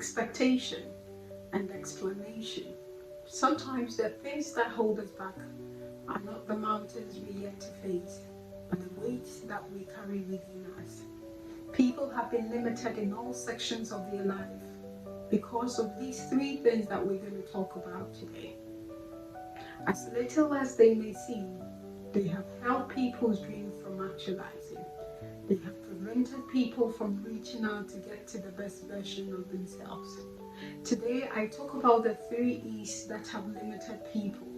expectation and explanation. Sometimes the things that hold us back are not the mountains we yet to face, but the weights that we carry within us. People have been limited in all sections of their life because of these three things that we're going to talk about today. As little as they may seem, they have held people's dreams from actualizing. They have prevented people from reaching out to get to the best version of themselves. Today, I talk about the 3 E's that have limited people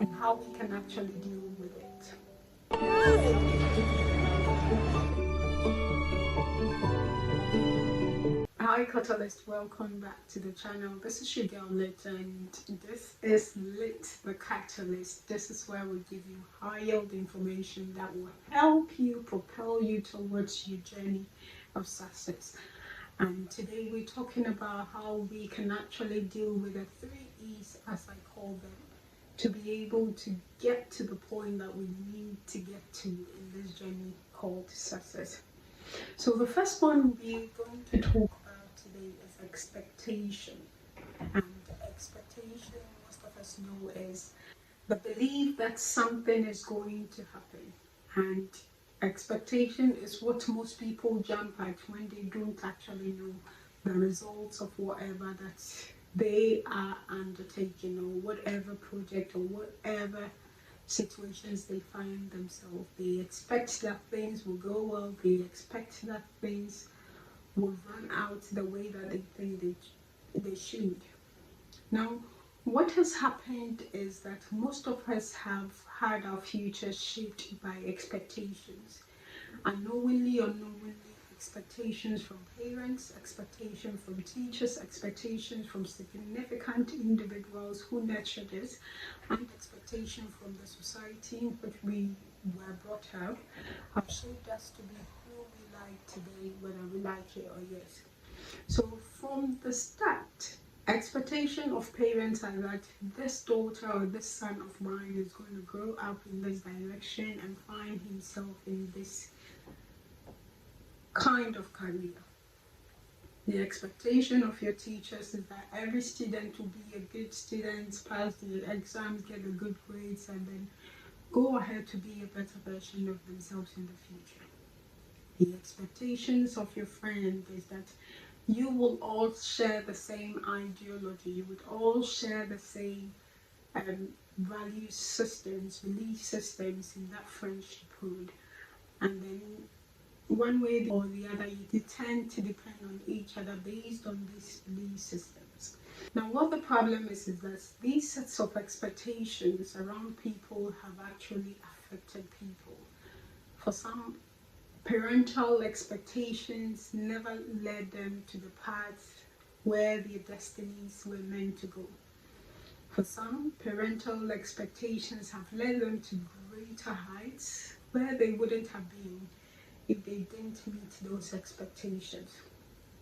and how we can actually deal with it. Hi Catalyst, welcome back to the channel. This is your girl Lit and this is Lit the Catalyst. This is where we give you high-yield information that will help you propel you towards your journey of success. And today we're talking about how we can actually deal with the 3 E's, as I call them, to be able to get to the point that we need to get to in this journey called success. So the first one we're going to talk about today is expectation. And expectation, most of us know, is the belief that something is going to happen. And expectation is what most people jump at when they don't actually know the results of whatever that they are undertaking, or whatever project or whatever situations they find themselves. They expect that things will go well, they expect that things will run out the way that they think they should. Now, what has happened is that most of us have had our future shaped by expectations. Unknowingly or knowingly, expectations from parents, expectations from teachers, expectations from significant individuals who nurtured us, and expectations from the society in which we were brought up have shaped us to be who we like today, whether we like it or yes. So from the start, expectation of parents are that this daughter or this son of mine is going to grow up in this direction and find himself in this kind of career. The expectation of your teachers is that every student will be a good student, pass the exams, get the good grades, and then go ahead to be a better version of themselves in the future. The expectations of your friend is that you will all share the same ideology, you would all share the same value systems, belief systems in that friendshiphood, and then one way or the other, you tend to depend on each other based on these belief systems. Now, what the problem is that these sets of expectations around people have actually affected people. For some, parental expectations never led them to the path where their destinies were meant to go. For some, parental expectations have led them to greater heights where they wouldn't have been if they didn't meet those expectations.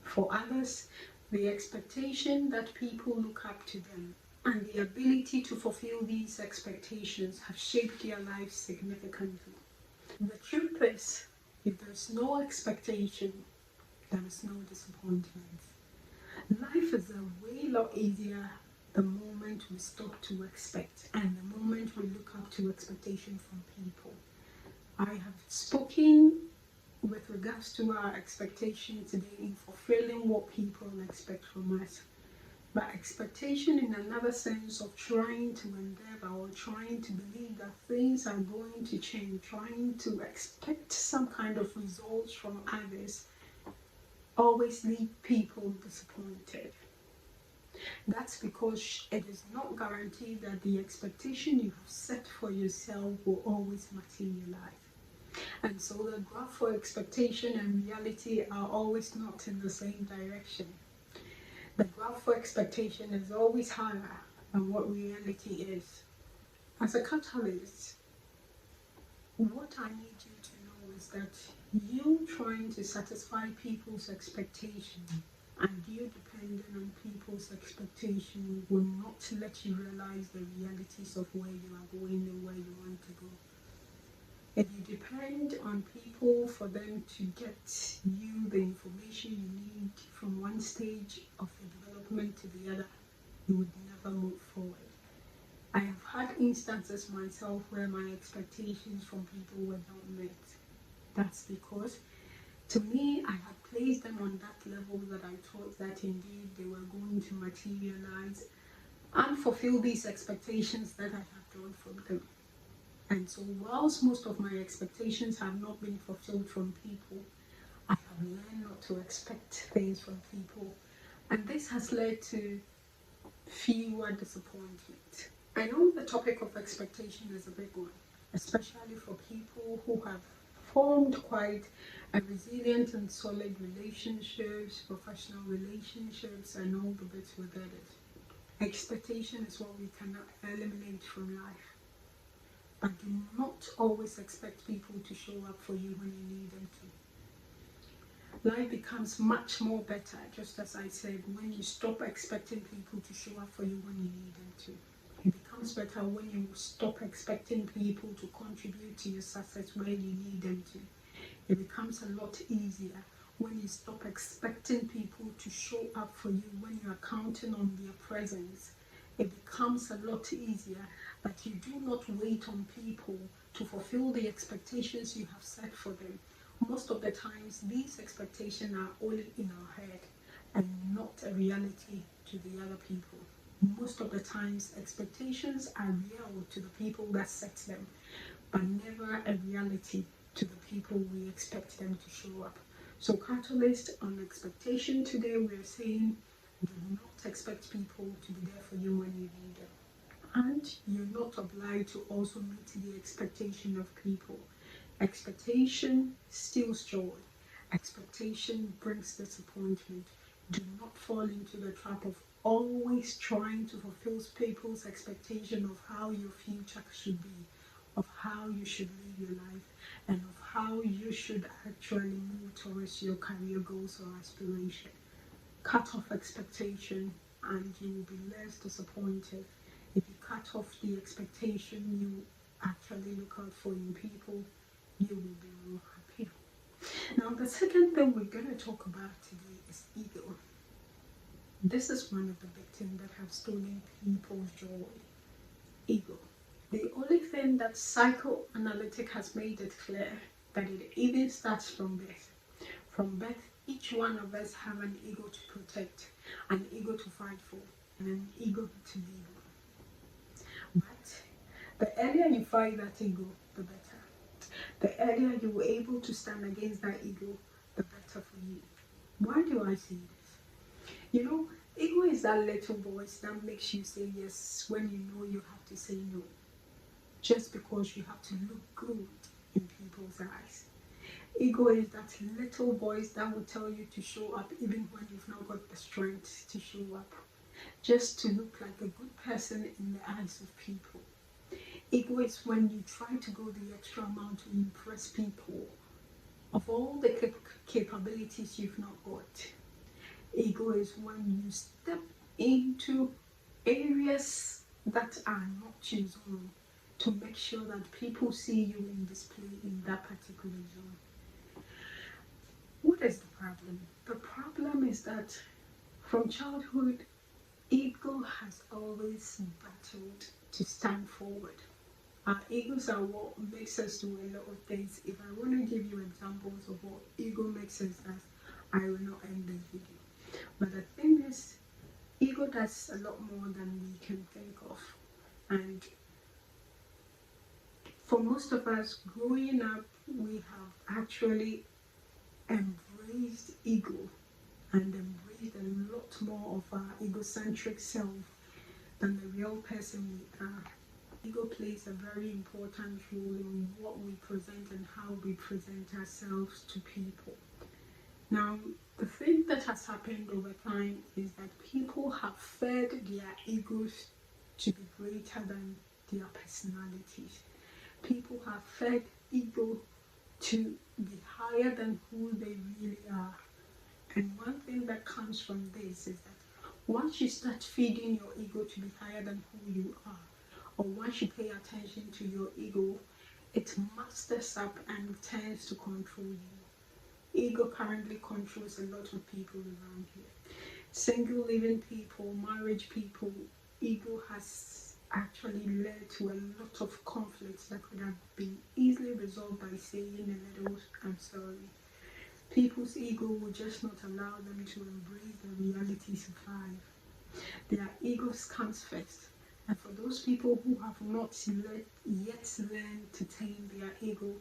For others, the expectation that people look up to them and the ability to fulfill these expectations have shaped their lives significantly. The truth is, if there's no expectation, there is no disappointment. Life is a way lot easier the moment we stop to expect and the moment we look up to expectation from people. I have spoken with regards to our expectation today in fulfilling what people expect from us. But expectation in another sense of trying to endeavor or trying to believe that things are going to change, trying to expect some kind of results from others, always leave people disappointed. That's because it is not guaranteed that the expectation you have set for yourself will always materialize. And so the graph for expectation and reality are always not in the same direction. The graph for expectation is always higher than what reality is. As a catalyst, what I need you to know is that you trying to satisfy people's expectation and you depending on people's expectation will not let you realize the realities of where you are going and where you want to go. If you depend on people for them to get you the information you need from one stage of department to the other, you would never move forward. I have had instances myself where my expectations from people were not met. That's because, to me, I had placed them on that level that I thought that indeed they were going to materialize and fulfill these expectations that I had drawn from them. And so, whilst most of my expectations have not been fulfilled from people, I have learned not to expect things from people. And this has led to fewer disappointment. I know the topic of expectation is a big one, especially for people who have formed quite a resilient and solid relationships, professional relationships, and all the bits within it. Expectation is what we cannot eliminate from life. But do not always expect people to show up for you when you need them to. Life becomes much more better, just as I said, when you stop expecting people to show up for you when you need them to. It becomes better when you stop expecting people to contribute to your success where you need them to. It becomes a lot easier when you stop expecting people to show up for you when you are counting on their presence. It becomes a lot easier that you do not wait on people to fulfill the expectations you have set for them. Most of the times, these expectations are only in our head and not a reality to the other people. Most of the times, expectations are real to the people that set them, but never a reality to the people we expect them to show up. So, catalyst on expectation today, we're saying do not expect people to be there for you when you need them. And you're not obliged to also meet the expectation of people. Expectation steals joy. Expectation brings disappointment. Do not fall into the trap of always trying to fulfill people's expectation of how your future should be, of how you should live your life, and of how you should actually move towards your career goals or aspiration. Cut off expectation and you will be less disappointed. If you cut off the expectation you actually look out for in people, you will be more happy. Now, the second thing we're going to talk about today is ego. This is one of the big things that have stolen people's joy. Ego. The only thing that psychoanalytic has made it clear that it even starts from birth. From birth, each one of us have an ego to protect, an ego to fight for, and an ego to live on. But the earlier you fight that ego, the better. The earlier you were able to stand against that ego, the better for you. Why do I say this? You know, ego is that little voice that makes you say yes when you know you have to say no. Just because you have to look good in people's eyes. Ego is that little voice that will tell you to show up even when you've not got the strength to show up. Just to look like a good person in the eyes of people. Ego is when you try to go the extra mile to impress people of all the capabilities you've not got. Ego is when you step into areas that are not your zone to make sure that people see you in display in that particular zone. What is the problem? The problem is that from childhood, ego has always battled to stand forward. Our egos are what makes us do a lot of things. If I want to give you examples of what ego makes us as, I will not end this video. But the thing is, ego does a lot more than we can think of. And for most of us, growing up, we have actually embraced ego and embraced a lot more of our egocentric self than the real person we are. Ego plays a very important role in what we present and how we present ourselves to people. Now, the thing that has happened over time is that people have fed their egos to be greater than their personalities. People have fed ego to be higher than who they really are. And one thing that comes from this is that once you start feeding your ego to be higher than who you are, or once you pay attention to your ego, it masters up and tends to control you. Ego currently controls a lot of people around here. Single living people, marriage people, ego has actually led to a lot of conflicts that could have been easily resolved by saying a little "I'm sorry." People's ego will just not allow them to embrace the realities of life. Their egos comes first. And for those people who have not yet learned to tame their ego,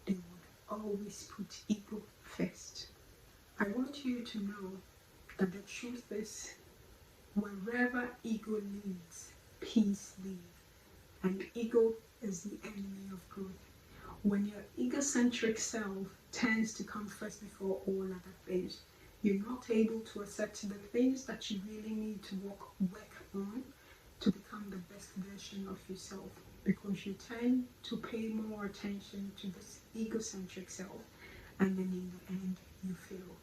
they would always put ego first. I want you to know that the truth is, wherever ego leads, peace leads. And ego is the enemy of growth. When your egocentric self tends to come first before all other things, you're not able to accept the things that you really need to work on to become the best version of yourself, because you tend to pay more attention to this egocentric self, and then in the end you fail.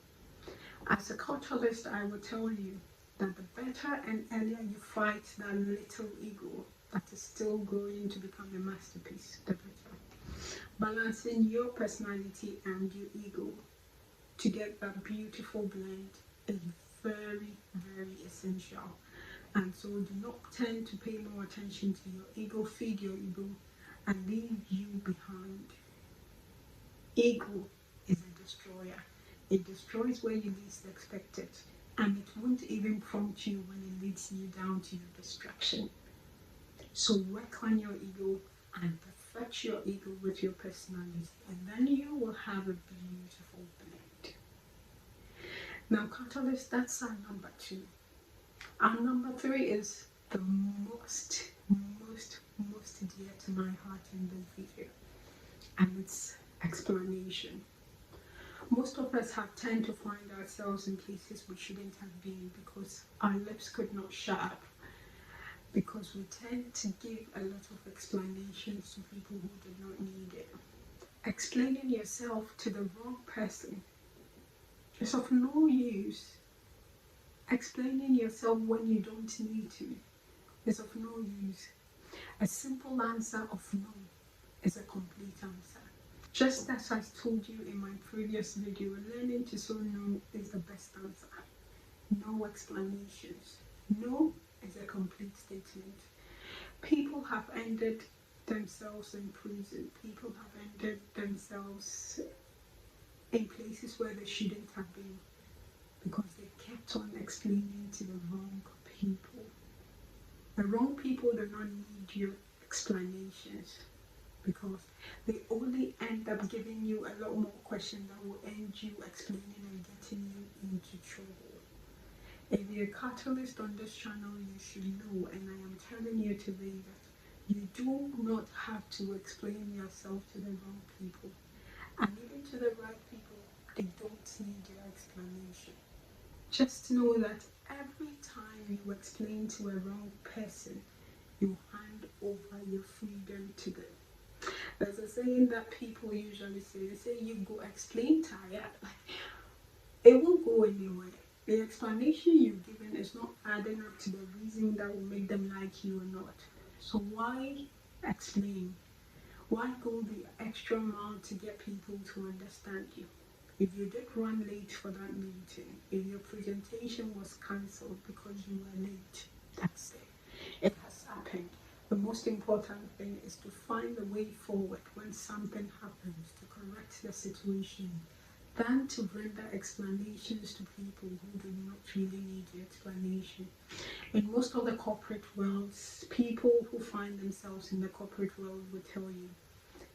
As a culturalist, I will tell you that the better and earlier you fight that little ego that is still growing to become a masterpiece, the better. Balancing your personality and your ego to get that beautiful blend is very, very essential. And so do not tend to pay more attention to your ego, feed your ego, and leave you behind. Ego is a destroyer. It destroys where you least expect it, and it won't even prompt you when it leads you down to your destruction. So work on your ego and perfect your ego with your personality, and then you will have a beautiful blend. Now, catalyst, that's our number 2. Our number 3 is the most dear to my heart in this video, and it's explanation. Most of us have tend to find ourselves in places we shouldn't have been because our lips could not shut up, because we tend to give a lot of explanations to people who did not need it. Explaining yourself to the wrong person is of no use. Explaining yourself when you don't need to is of no use. A simple answer of no is a complete answer. Just as I told you in my previous video, learning to say no is the best answer. No explanations. No is a complete statement. People have ended themselves in prison. People have ended themselves in places where they shouldn't have been because they kept on explaining to the wrong people. The wrong people do not need your explanations, because they only end up giving you a lot more questions that will end you explaining and getting you into trouble. If you're a catalyst on this channel, you should know, and I am telling you today, that you do not have to explain yourself to the wrong people. And even to the right people, they don't need your explanation. Just know that every time you explain to a wrong person, you hand over your freedom to them. There's a saying that people usually say, they say, you go explain tired. It won't go anywhere. The explanation you've given is not adding up to the reason that will make them like you or not. So why explain? Why go the extra mile to get people to understand you? If you did run late for that meeting, if your presentation was cancelled because you were late, that's it. It has happened. The most important thing is to find a way forward when something happens to correct the situation, than to render explanations to people who do not really need the explanation. In most of the corporate worlds, people who find themselves in the corporate world will tell you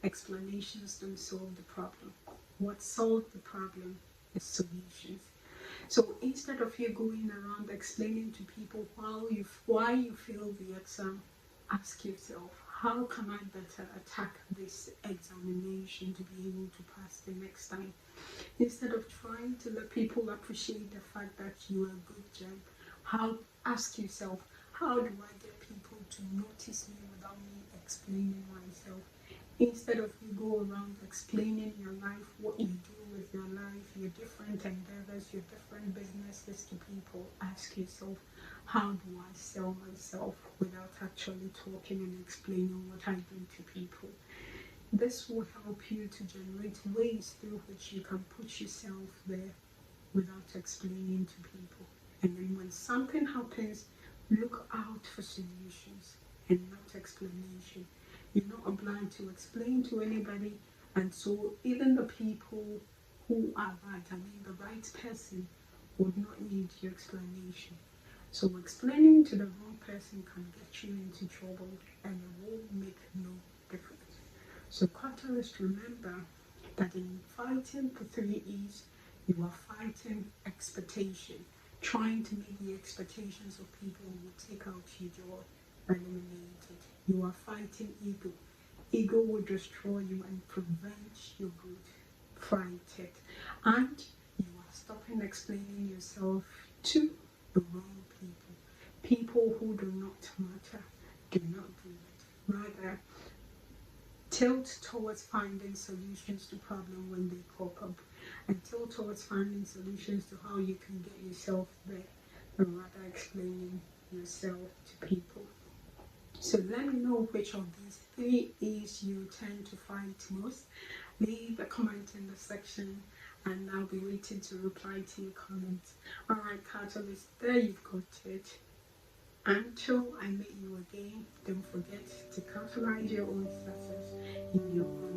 explanations don't solve the problem. What solves the problem is solutions. So instead of you going around explaining to people why you failed the exam, ask yourself, how can I better attack this examination to be able to pass the next time? Instead of trying to let people appreciate the fact that you are a good job, ask yourself, how do I get people to notice me without me explaining myself? Instead of you go around explaining your life, what you do with your life, your different endeavors, your different businesses to people, ask yourself, how do I sell myself without actually talking and explaining what I do to people? This will help you to generate ways through which you can put yourself there without explaining to people. And then when something happens, look out for solutions and not explanation. You're not obliged to explain to anybody, and so even the people who are right, the right person, would not need your explanation. So explaining to the wrong person can get you into trouble and it will make no difference. So catalyst, remember that in fighting for 3 E's, you are fighting expectation, trying to meet the expectations of people who will take out your joy, eliminate it. You are fighting ego. Ego will destroy you and prevent your growth. Fight it. And you are stopping explaining yourself to the wrong people. People who do not matter. Do not do it. Rather, tilt towards finding solutions to problems when they pop up, and tilt towards finding solutions to how you can get yourself there, and rather explaining yourself to people. So let me know which of these 3 E's you tend to fight most. Leave a comment in the section and I'll be waiting to reply to your comments. Alright, Catalyst, there you've got it. Until I meet you again, don't forget to catalyze your own success in your own